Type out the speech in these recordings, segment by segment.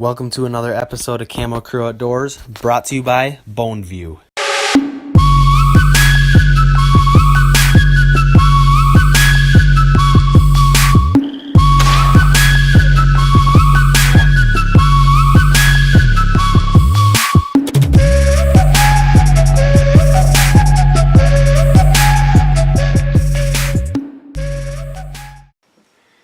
Welcome to another episode of Camo Crew Outdoors, brought to you by Boneview.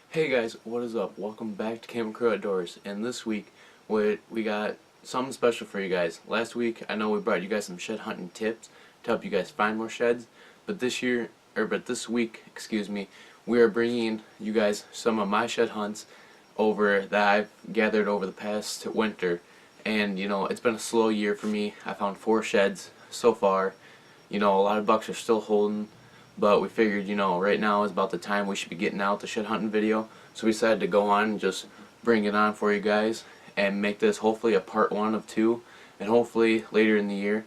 Hey guys, what is up? Welcome back to Camo Crew Outdoors, and this week we got something special for you guys. Last week I know we brought you guys some shed hunting tips to help you guys find more sheds, but this week, we are bringing you guys some of my shed hunts that I've gathered over the past winter. And it's been a slow year for me. I found 4 sheds so far. A lot of bucks are still holding, but we figured, right now is about the time we should be getting out the shed hunting video. So we decided to go on and just bring it on for you guys and make this hopefully a part 1 of 2. And hopefully later in the year,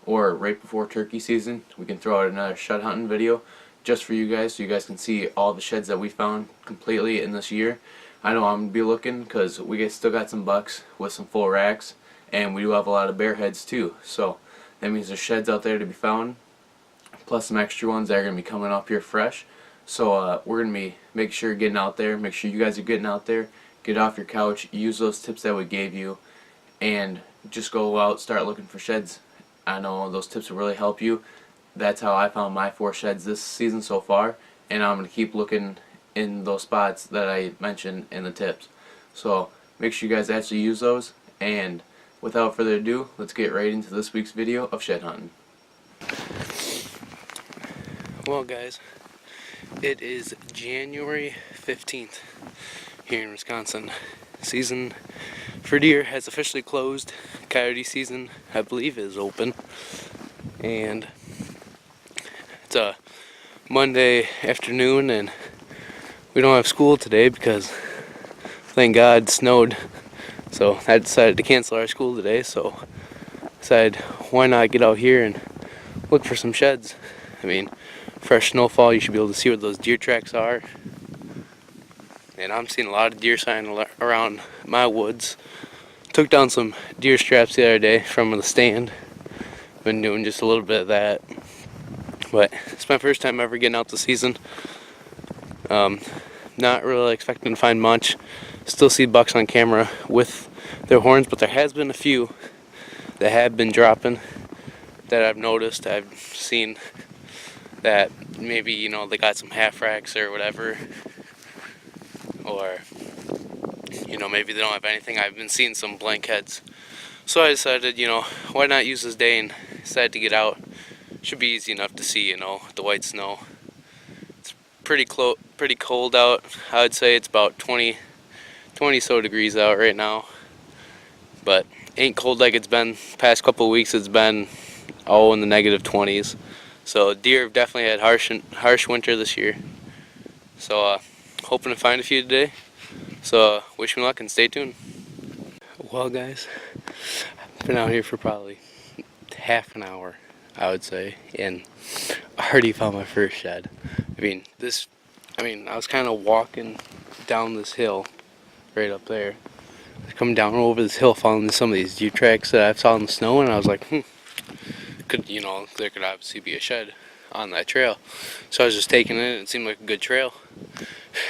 or right before turkey season, we can throw out another shed hunting video just for you guys, so you guys can see all the sheds that we found completely in this year. I know I'm going to be looking, because we still got some bucks with some full racks, and we do have a lot of bear heads too. So that means there's sheds out there to be found, plus some extra ones that are going to be coming up here fresh. So we're going to be make sure getting out there, make sure you guys are getting out there, get off your couch, use those tips that we gave you, and just go out, start looking for sheds. I know those tips will really help you. That's how I found my 4 sheds this season so far, and I'm going to keep looking in those spots that I mentioned in the tips. So make sure you guys actually use those, and without further ado, let's get right into this week's video of shed hunting. Well guys, it is January 15th here in Wisconsin. Season for deer has officially closed. Coyote season, I believe, is open. And it's a Monday afternoon and we don't have school today because, thank God, it snowed. So I decided to cancel our school today, so I decided why not get out here and look for some sheds. I mean, fresh snowfall, you should be able to see where those deer tracks are. And I'm seeing a lot of deer sign around my woods. Took down some deer straps the other day from the stand. Been doing just a little bit of that. But it's my first time ever getting out this season. Not really expecting to find much. Still see bucks on camera with their horns, but there has been a few that have been dropping that I've noticed. I've seen that maybe, they got some half racks or whatever, or maybe they don't have anything. I've been seeing some blank heads, so I decided, why not use this day, and decided to get out. Should be easy enough to see, the white snow. It's pretty cold out. I would say it's about 20 so degrees out right now, but ain't cold like it's been past couple of weeks. It's been in the negative 20s. So deer have definitely had harsh winter this year. So hoping to find a few today. So wish me luck and stay tuned. Well guys, I've been out here for probably half an hour, I would say, and I already found my first shed. I was kind of walking down this hill right up there. I was coming down over this hill following some of these deer tracks that I saw in the snow, and I was like, there could obviously be a shed on that trail. So I was just taking it, and it seemed like a good trail.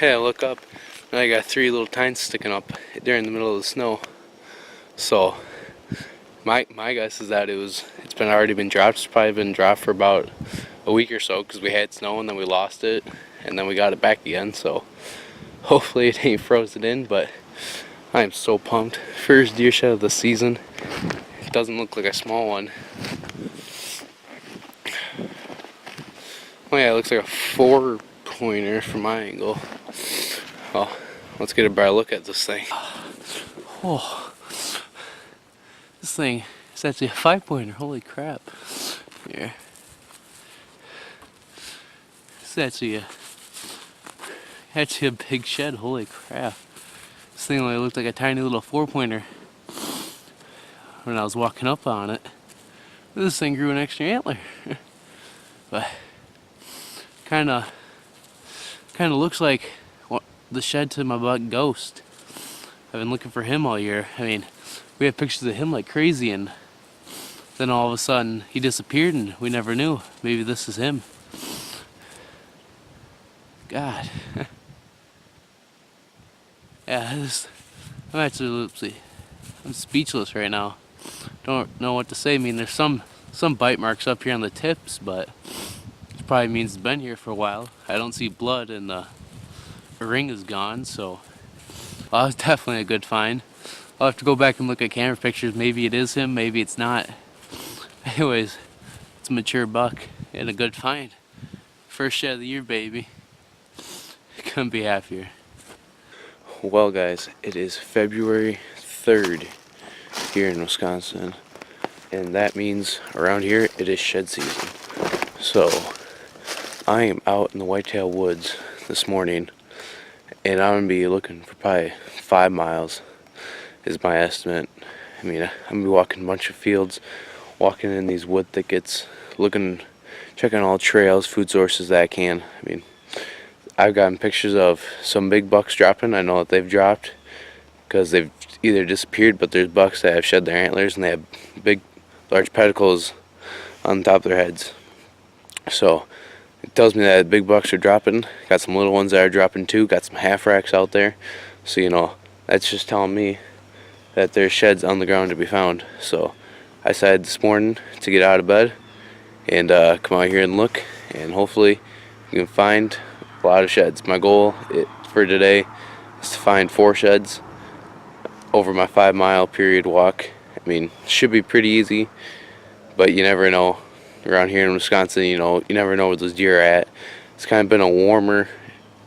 And I look up, and I got 3 little tines sticking up there in the middle of the snow. So my guess is that it's already been dropped. It's probably been dropped for about a week or so, because we had snow and then we lost it, and then we got it back again. So hopefully it ain't frozen in, but I am so pumped. First deer shed of the season. It doesn't look like a small one. Oh yeah, it looks like a 4-pointer from my angle. Well, let's get a better look at this thing. Oh, this thing is actually a 5-pointer. Holy crap! Here, it's actually a big shed. Holy crap! This thing only looked like a tiny little 4-pointer when I was walking up on it. This thing grew an extra antler, but kind of looks like the shed to my buck Ghost. I've been looking for him all year. I mean, we have pictures of him like crazy, and then all of a sudden he disappeared and we never knew. Maybe this is him. God. Yeah, I'm absolutely, I'm speechless right now. Don't know what to say. I mean, there's some bite marks up here on the tips, but it probably means it's been here for a while. I don't see blood, and the ring is gone, so well, it's definitely a good find. I'll have to go back and look at camera pictures. Maybe it is him, maybe it's not. Anyways, it's a mature buck and a good find. First shed of the year, baby. Couldn't be happier. Well, guys, it is February 3rd here in Wisconsin, and that means around here it is shed season. So I am out in the whitetail woods this morning, and I'm gonna be looking for probably 5 miles is my estimate. I mean, I'm gonna be walking a bunch of fields, walking in these wood thickets, looking, checking all trails, food sources that I can. I mean, I've gotten pictures of some big bucks dropping. I know that they've dropped because they've either disappeared, but there's bucks that have shed their antlers and they have big, large pedicles on top of their heads. So it tells me that big bucks are dropping. Got some little ones that are dropping too. Got some half racks out there. So, you know, that's just telling me that there's sheds on the ground to be found. So I decided this morning to get out of bed and come out here and look, and hopefully you can find a lot of sheds. My goal for today is to find 4 sheds over my 5-mile period walk. I mean, it should be pretty easy, but you never know. Around here in Wisconsin, you know, you never know where those deer are at. It's kind of been a warmer,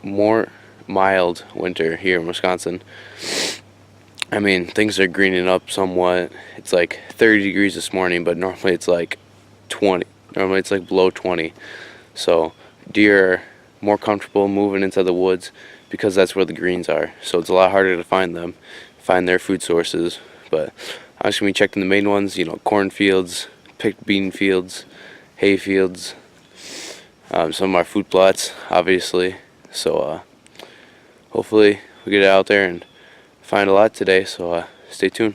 more mild winter here in Wisconsin. I mean, things are greening up somewhat. It's like 30 degrees this morning, but normally it's like 20. Normally it's like below 20. So deer are more comfortable moving into the woods because that's where the greens are. So it's a lot harder to find them, find their food sources. But I'm just going to be checking the main ones, you know, cornfields, picked bean fields, hay fields, some of our food plots, obviously. So hopefully we get out there and find a lot today, so stay tuned.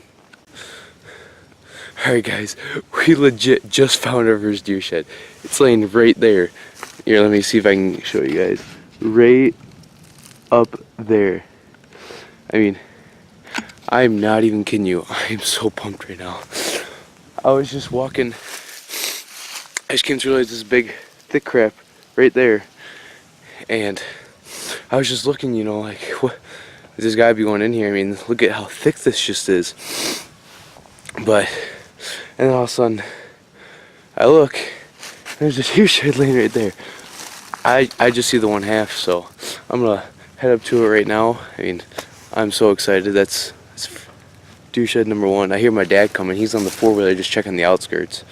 Alright guys, we legit just found our first deer shed. It's laying right there. Here, let me see if I can show you guys. Right up there. I mean, I'm not even kidding you. I am so pumped right now. I was just walking. I just came to realize this big, thick crap right there. And I was just looking, you know, like, what? This guy be going in here. I mean, look at how thick this just is. But, and then all of a sudden, I look, there's a deer shed laying right there. I just see the 1/2, so I'm gonna head up to it right now. I mean, I'm so excited. That's deer shed number 1. I hear my dad coming. He's on the 4-wheeler just checking the outskirts.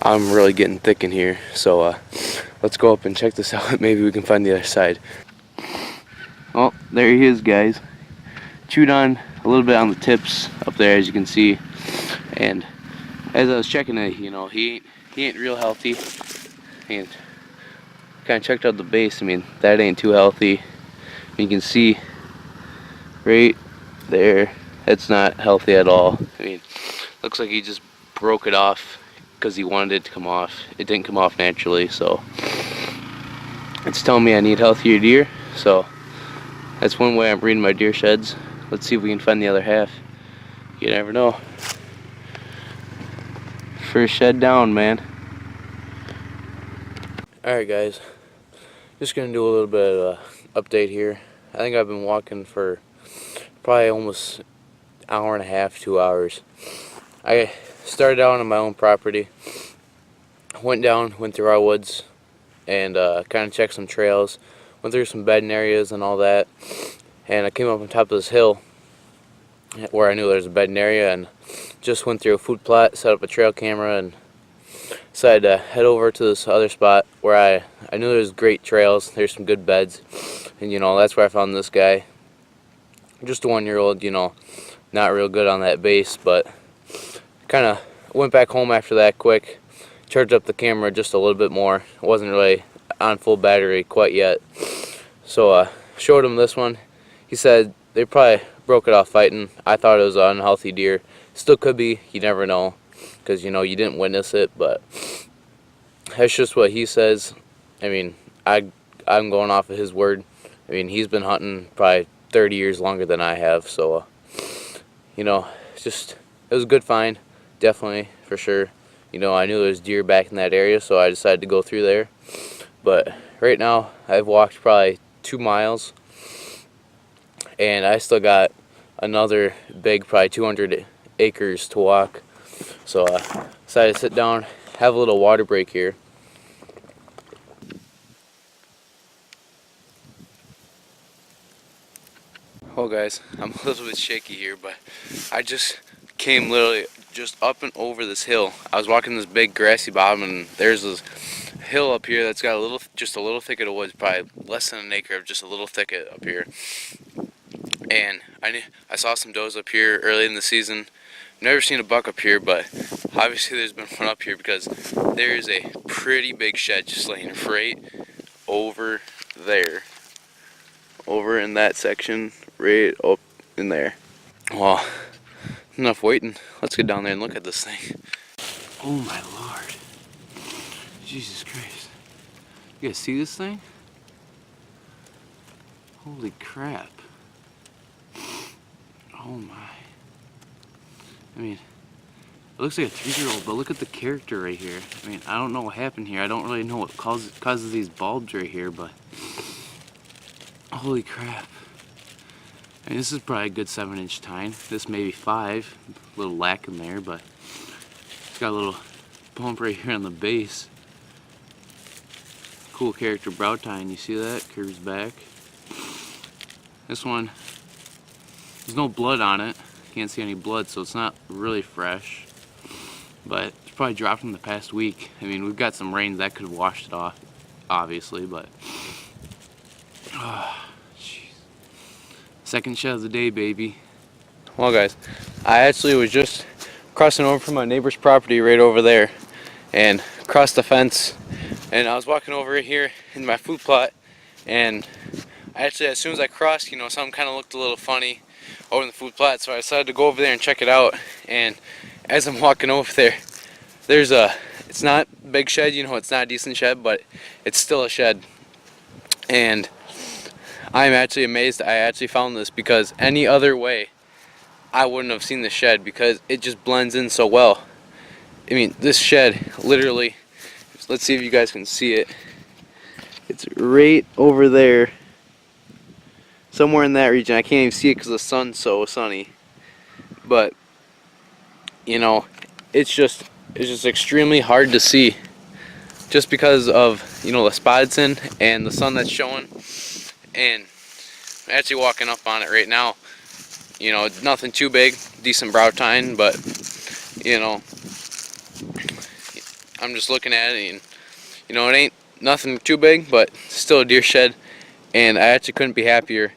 I'm really getting thick in here, so let's go up and check this out. Maybe we can find the other side. Oh, there he is, guys. Chewed on a little bit on the tips up there, as you can see, and as I was checking it, you know, he ain't real healthy. And kind of checked out the base. I mean, that ain't too healthy. You can see right there, it's not healthy at all. I mean, looks like he just broke it off because he wanted it to come off. It didn't come off naturally, so it's telling me I need healthier deer. So that's one way I'm breeding my deer sheds. Let's see if we can find the other half. You never know. First shed down, man. Alright guys, just gonna do a little bit of a update here. I think I've been walking for probably almost an hour and a half, 2 hours. I started out on my own property, went through our woods, and kind of checked some trails, went through some bedding areas and all that, and I came up on top of this hill where I knew there was a bedding area, and just went through a food plot, set up a trail camera, and decided to head over to this other spot where I knew there's great trails, there's some good beds, and you know, that's where I found this guy. Just a 1-year-old, you know, not real good on that base, but kind of went back home after that quick, charged up the camera just a little bit more. It wasn't really on full battery quite yet, so showed him this one. He said they probably broke it off fighting. I thought it was an unhealthy deer. Still could be. You never know, because you know you didn't witness it. But that's just what he says. I mean, I'm going off of his word. I mean, he's been hunting probably 30 years longer than I have. So, you know, just it was a good find, definitely for sure. You know, I knew there was deer back in that area, so I decided to go through there. But right now, I've walked probably 2 miles, and I still got another big, probably 200 acres to walk. So I decided to sit down, have a little water break here. Well guys, I'm a little bit shaky here, but I just came literally just up and over this hill. I was walking this big grassy bottom, and there's this hill up here that's got just a little thicket of woods, probably less than an acre of just a little thicket up here. And I saw some does up here early in the season. Never seen a buck up here, but obviously there's been one up here because there is a pretty big shed just laying right over there. Over in that section, right up in there. Well, enough waiting. Let's get down there and look at this thing. Oh my lord. Jesus Christ. You guys see this thing? Holy crap. Oh my. I mean, it looks like a 3-year-old, but look at the character right here. I mean, I don't know what happened here. I don't really know what causes these bulbs right here, but holy crap. I mean, this is probably a good 7-inch tine. This may be 5. A little lack in there, but it's got a little bump right here on the base. Cool character brow tine. You see that? Curves back. This one, there's no blood on it. Can't see any blood, so it's not really fresh. But it's probably dropped in the past week. I mean, we've got some rain that could have washed it off, obviously, but second shed of the day, baby. Well guys, I actually was just crossing over from my neighbor's property right over there and crossed the fence, and I was walking over here in my food plot, and actually as soon as I crossed, you know, something kind of looked a little funny over in the food plot, so I decided to go over there and check it out. And as I'm walking over there, there's it's not a big shed, you know, it's not a decent shed, but it's still a shed. And I'm actually amazed I actually found this, because any other way I wouldn't have seen the shed, because it just blends in so well. I mean, this shed literally, let's see if you guys can see it. It's right over there, somewhere in that region. I can't even see it because the sun's so sunny, but you know, it's just extremely hard to see, just because of, you know, the spot it's in and the sun that's showing. And I'm actually walking up on it right now. You know, nothing too big, decent brow tine, but you know, I'm just looking at it, and you know, it ain't nothing too big, but still a deer shed. And I actually couldn't be happier